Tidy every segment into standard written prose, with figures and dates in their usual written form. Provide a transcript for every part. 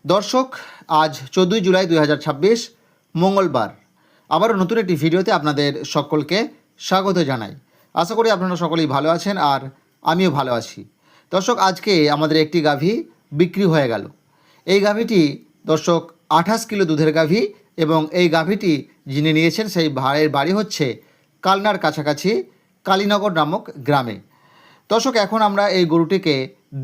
দর্শক, আজ 14 জুলাই 2026 মঙ্গলবার আবারও নতুন একটি ভিডিওতে আপনাদের সকলকে স্বাগত জানাই। আশা করি আপনারা সকলেই ভালো আছেন আর আমিও ভালো আছি। দর্শক, আজকে আমাদের একটি গাভী বিক্রি হয়ে গেল। এই গাভীটি দর্শক 28 কিলো দুধের গাভী এবং এই গাভীটি যিনি নিয়েছেন সেই ভাইয়ের বাড়ি হচ্ছে কালনার কাছাকাছি কালীনগর নামক গ্রামে। দর্শক, এখন আমরা এই গরুটিকে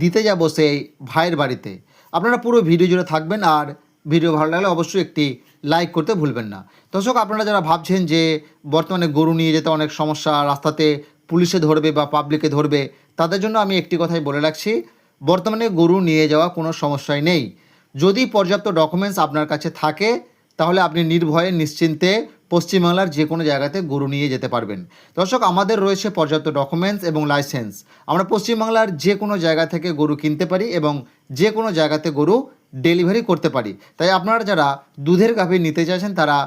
দিতে যাব সেই ভাইয়ের বাড়িতে। আপনারা পুরো ভিডিও জুড়ে থাকবেন আর ভিডিও ভালো লাগলে অবশ্যই একটি লাইক করতে ভুলবেন না। দর্শক, আপনারা যারা ভাবছেন যে বর্তমানে গরু নিয়ে যেতে অনেক সমস্যা, রাস্তাতে পুলিশে ধরবে বা পাবলিকে ধরবে, তাদের জন্য আমি একটি কথাই বলে রাখছি, বর্তমানে গরু নিয়ে যাওয়া কোনো সমস্যাই নেই। যদি পর্যাপ্ত ডকুমেন্টস আপনার কাছে থাকে তাহলে আপনি নির্ভয়ে নিশ্চিন্তে পশ্চিমবাংলার যে কোনো জায়গাতে গরু নিয়ে যেতে পারবেন। দর্শক, আমাদের রয়েছে পর্যাপ্ত ডকুমেন্টস এবং লাইসেন্স। আমরা পশ্চিমবাংলার যে কোনো জায়গা থেকে গরু কিনতে পারি এবং যে কোনো জায়গাতে গরু ডেলিভারি করতে পারি। তাই আপনারা যারা দুধের গাভী নিতে চাইছেন তারা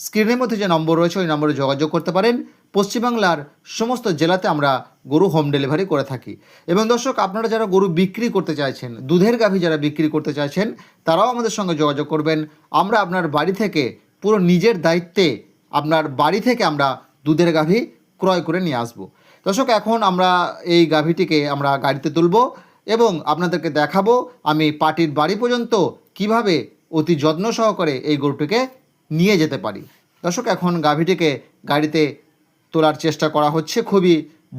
স্ক্রিনের মধ্যে যে নম্বর রয়েছে ওই নম্বরে যোগাযোগ করতে পারেন। পশ্চিমবাংলার সমস্ত জেলাতে আমরা গরু হোম ডেলিভারি করে থাকি। এবং দর্শক, আপনারা যারা গরু বিক্রি করতে চাইছেন, দুধের গাভী যারা বিক্রি করতে চাইছেন, তারাও আমাদের সঙ্গে যোগাযোগ করবেন। আমরা আপনার বাড়ি থেকে পুরো নিজের দায়িত্বে আপনার বাড়ি থেকে আমরা দুধের গাভী ক্রয় করে নিয়ে আসব। দর্শক, এখন আমরা এই গাভীটিকে আমরা গাড়িতে তুলব এবং আপনাদেরকে দেখাবো আমি পার্টির বাড়ি পর্যন্ত কিভাবে অতি যত্ন সহকারে এই গরুটিকে নিয়ে যেতে পারি। দর্শক, এখন গাভীটিকে গাড়িতে তোলার চেষ্টা করা হচ্ছে। খুবই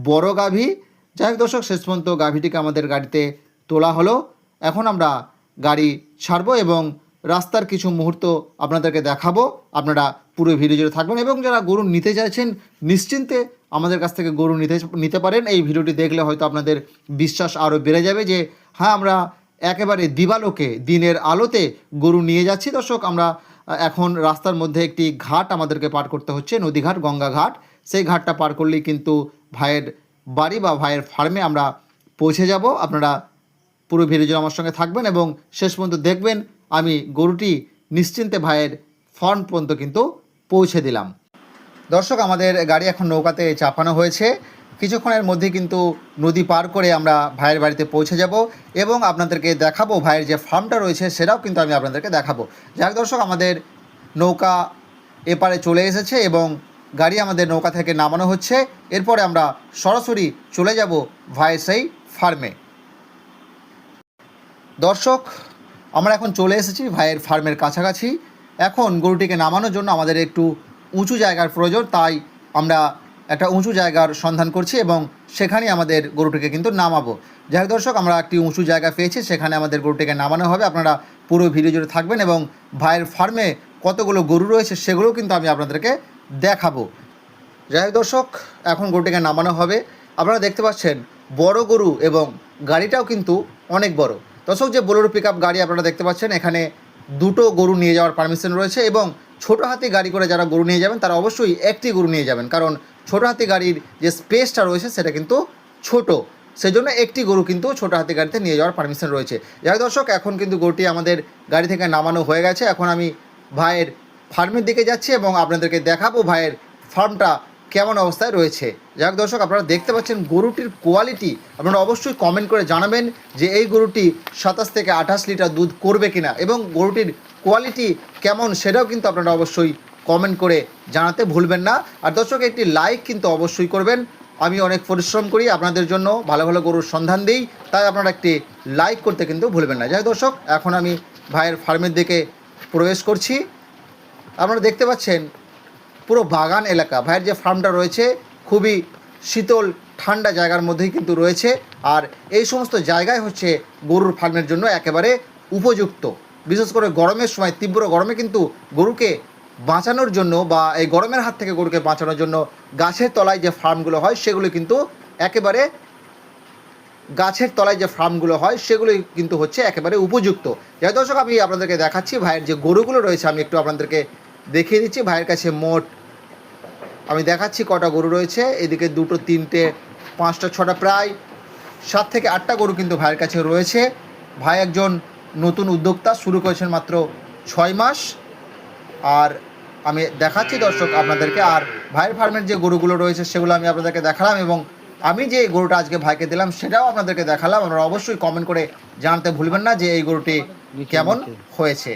বড় গাভী। যাই হোক দর্শক, শেষ পর্যন্ত গাভীটিকে আমাদের গাড়িতে তোলা হলো। এখন আমরা গাড়ি ছাড়বো এবং রাস্তার কিছু মুহূর্ত আপনাদেরকে দেখাবো। আপনারা পুরো ভিডিও জুড়ে থাকবেন এবং যারা গরু নিতে চাইছেন নিশ্চিন্তে আমাদের কাছ থেকে গরু নিতে পারেন। এই ভিডিওটি দেখলে হয়তো আপনাদের বিশ্বাস আরও বেড়ে যাবে যে হ্যাঁ, আমরা একেবারে দিবালোকে দিনের আলোতে গরু নিয়ে যাচ্ছি। দর্শক, আমরা এখন রাস্তার মধ্যে একটি ঘাট আমাদেরকে পার করতে হচ্ছে, নদীঘাট, গঙ্গা ঘাট। সেই ঘাটটা পার করলেই কিন্তু ভাইয়ের বাড়ি বা ভাইয়ের ফার্মে আমরা পৌঁছে যাব। আপনারা পুরো ভিডিও আমার সঙ্গে থাকবেন এবং শেষ পর্যন্ত দেখবেন আমি গরুটি নিশ্চিন্তে ভাইয়ের ফার্ম পর্যন্ত কিন্তু পৌঁছে দিলাম। দর্শক, আমাদের গাড়ি এখন নৌকাতে চাপানো হয়েছে। কিছুক্ষণের মধ্যে কিন্তু নদী পার করে আমরা ভাইয়ের বাড়িতে পৌঁছে যাব এবং আপনাদেরকে দেখাবো ভাইয়ের যে ফার্মটা রয়েছে সেটাও কিন্তু আমি আপনাদেরকে দেখাবো। যাক দর্শক, আমাদের নৌকা এপারে চলে এসেছে এবং গাড়ি আমাদের নৌকা থেকে নামানো হচ্ছে। এরপরে আমরা সরাসরি চলে যাব ভাইয়ের সেই ফার্মে। দর্শক, আমরা এখন চলে এসেছি ভাইয়ের ফার্মের কাছাকাছি। এখন গরুটিকে নামানোর জন্য আমাদের একটু উঁচু জায়গার প্রয়োজন, তাই আমরা একটা উঁচু জায়গার সন্ধান করছি এবং সেখানেই আমাদের গরুটিকে কিন্তু নামাবো। যাই হোক দর্শক, আমরা একটি উঁচু জায়গা পেয়েছি, সেখানে আমাদের গরুটিকে নামানো হবে। আপনারা পুরো ভিডিও জুড়ে থাকবেন এবং ভাইয়ের ফার্মে কতগুলো গরু রয়েছে সেগুলোও কিন্তু আমি আপনাদেরকে দেখাবো। যাই হোক দর্শক, এখন গরুটিকে নামানো হবে। আপনারা দেখতে পাচ্ছেন বড় গরু এবং গাড়িটাও কিন্তু অনেক বড়। দর্শক, যে বোলেরো পিকআপ গাড়ি আপনারা দেখতে পাচ্ছেন, এখানে দুটো গরু নিয়ে যাওয়ার পারমিশন রয়েছে এবং ছোটো হাতি গাড়ি করে যারা গরু নিয়ে যাবেন তারা অবশ্যই একটি গরু নিয়ে যাবেন, কারণ ছোটো হাতি গাড়ির যে স্পেসটা রয়েছে সেটা কিন্তু ছোট, সেজন্য একটি গরু কিন্তু ছোটো হাতি গাড়িতে নিয়ে যাওয়ার পারমিশন রয়েছে। যাই দর্শক, এখন কিন্তু গরুটি আমাদের গাড়ি থেকে নামানো হয়ে গেছে। এখন আমি ভাইয়ের ফার্মের দিকে যাচ্ছি এবং আপনাদেরকে দেখাবো ভাইয়ের ফার্মটা কেমন অবস্থায় রয়েছে। যাক দর্শক, আপনারা দেখতে পাচ্ছেন গরুটির কোয়ালিটি। আপনারা অবশ্যই কমেন্ট করে জানাবেন যে এই গরুটি 27 থেকে 28 লিটার দুধ করবে কিনা এবং গরুটির কোয়ালিটি কেমন সেটাও কিন্তু আপনারা অবশ্যই কমেন্ট করে জানাতে ভুলবেন না। আর দর্শক, একটি লাইক কিন্তু অবশ্যই করবেন। আমি অনেক পরিশ্রম করি আপনাদের জন্য, ভালো ভালো গরুর সন্ধান দিই, তাই আপনারা একটি লাইক করতে কিন্তু ভুলবেন না। যাই দর্শক, এখন আমি ভাইয়ের ফার্মের দিকে প্রবেশ করছি। আপনারা দেখতে পাচ্ছেন পুরো বাগান এলাকা। ভাইয়ের যে ফার্মটা রয়েছে খুবই শীতল ঠান্ডা জায়গার মধ্যেই কিন্তু রয়েছে, আর এই সমস্ত জায়গায় হচ্ছে গরুর ফার্মের জন্য একেবারে উপযুক্ত। বিশেষ করে গরমের সময়, তীব্র গরমে কিন্তু গরুকে বাঁচানোর জন্য বা এই গরমের হাত থেকে গরুকে বাঁচানোর জন্য গাছের তলায় যে ফার্মগুলো হয় সেগুলো কিন্তু একেবারে গাছের তলায় যে ফার্মগুলো হয় সেগুলো কিন্তু হচ্ছে একেবারে উপযুক্ত। যাই দর্শক, আমি আপনাদেরকে দেখাচ্ছি ভাইয়ের যে গরুগুলো রয়েছে, আমি একটু আপনাদেরকে দেখিয়ে দিচ্ছি। ভাইয়ের কাছে মোট আমি দেখাচ্ছি কটা গরু রয়েছে। এদিকে 2, 3, 5, 6টা, প্রায় 7 থেকে 8টা গরু কিন্তু ভাইয়ের কাছে রয়েছে। ভাই একজন নতুন উদ্যোক্তা, শুরু করেছেন মাত্র 6 মাস। আর আমি দেখাচ্ছি দর্শক আপনাদেরকে, আর ভাইয়ের ফার্মের যে গরুগুলো রয়েছে সেগুলো আমি আপনাদেরকে দেখালাম এবং আমি যে গরুটা আজকে ভাইকে দিলাম সেটাও আপনাদেরকে দেখালাম। আপনারা অবশ্যই কমেন্ট করে জানাতে ভুলবেন না যে এই গরুটি কেমন হয়েছে।